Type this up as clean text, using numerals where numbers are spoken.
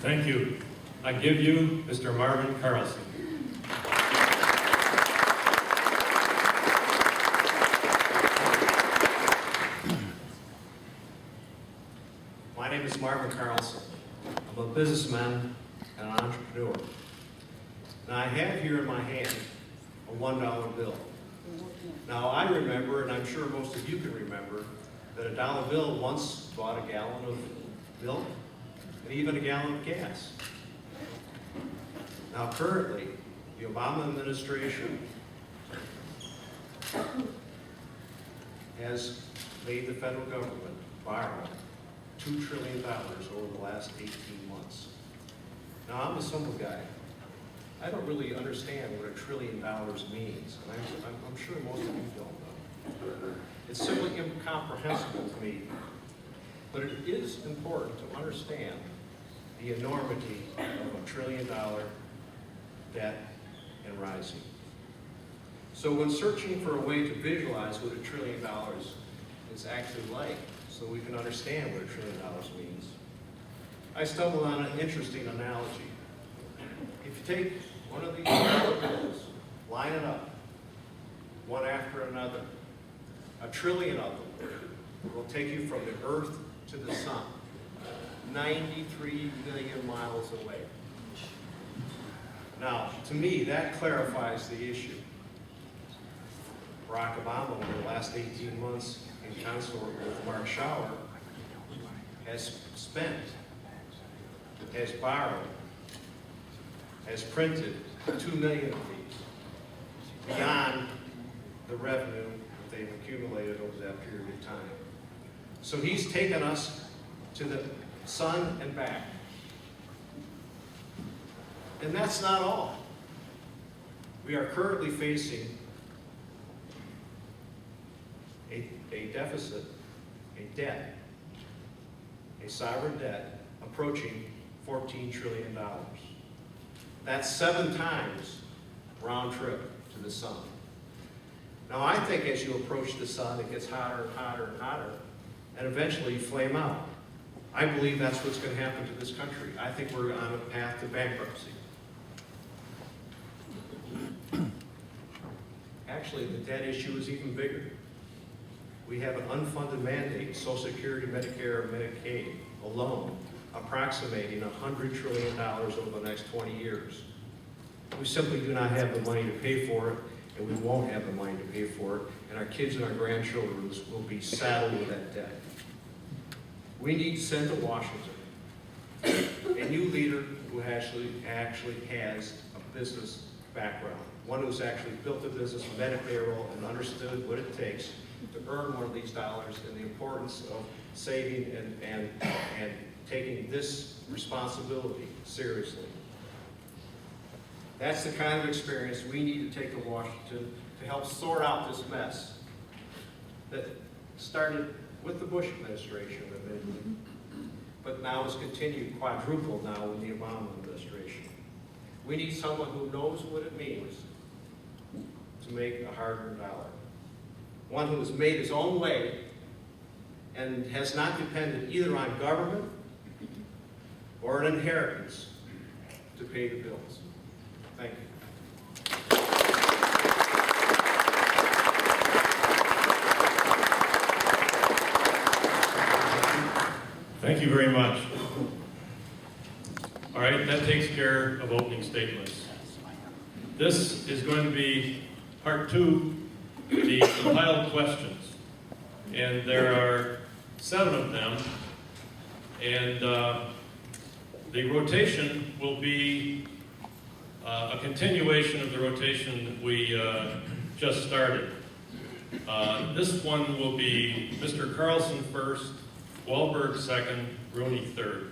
Thank you. I give you Mr. Marvin Carlson. My name is Marvin Carlson. I'm a businessman and an entrepreneur. Now I have here in my hand a $1 bill. Now I remember, and I'm sure most of you can remember, that a dollar bill once bought a gallon of milk and even a gallon of gas. Now currently, the Obama administration has made the federal government borrow $2 trillion over the last 18 months. Now I'm a simple guy. I don't really understand what $1 trillion means, and I'm sure most of you don't know. It's simply incomprehensible to me, but it is important to understand the enormity of $1 trillion debt and rising. So when searching for a way to visualize what $1 trillion is actually like, so we can understand what $1 trillion means, I stumbled on an interesting analogy. If you take one of these dollar bills, line it up, one after another, 1 trillion of them will take you from the earth to the sun, 93 million miles away. Now, to me, that clarifies the issue. Barack Obama, over the last 18 months, in consort with Mark Schauer, has spent, has borrowed, has printed 2 million of these, beyond the revenue that they've accumulated over that period of time. So he's taken us to the sun and back. And that's not all. We are currently facing a deficit, a debt, a sovereign debt approaching $14 trillion. That's 7 times round trip to the sun. Now I think as you approach the sun, it gets hotter and hotter and hotter, and eventually you flame out. I believe that's what's going to happen to this country. I think we're on a path to bankruptcy. Actually, the debt issue is even bigger. We have an unfunded mandate, Social Security, Medicare, and Medicaid alone, approximating $100 trillion over the next 20 years. We simply do not have the money to pay for it, and we won't have the money to pay for it, and our kids and our grandchildren will be saddled with that debt. We need to send to Washington a new leader who actually has a business background, one who's actually built a business, met a payroll, and understood what it takes to earn one of these dollars and the importance of saving and taking this responsibility seriously. That's the kind of experience we need to take to Washington to help sort out this mess that started with the Bush administration, admittedly, but now has continued quadrupled now with the Obama administration. We need someone who knows what it means to make a hard-earned dollar. One who has made his own way and has not depended either on government or an inheritance to pay the bills. Thank you. Thank you very much. All right, that takes care of opening statements. This is going to be part 2, the compiled questions. And there are 7 of them. And the rotation will be a continuation of the rotation that we just started. This one will be Mr. Carlson first, Walberg second, Rooney third.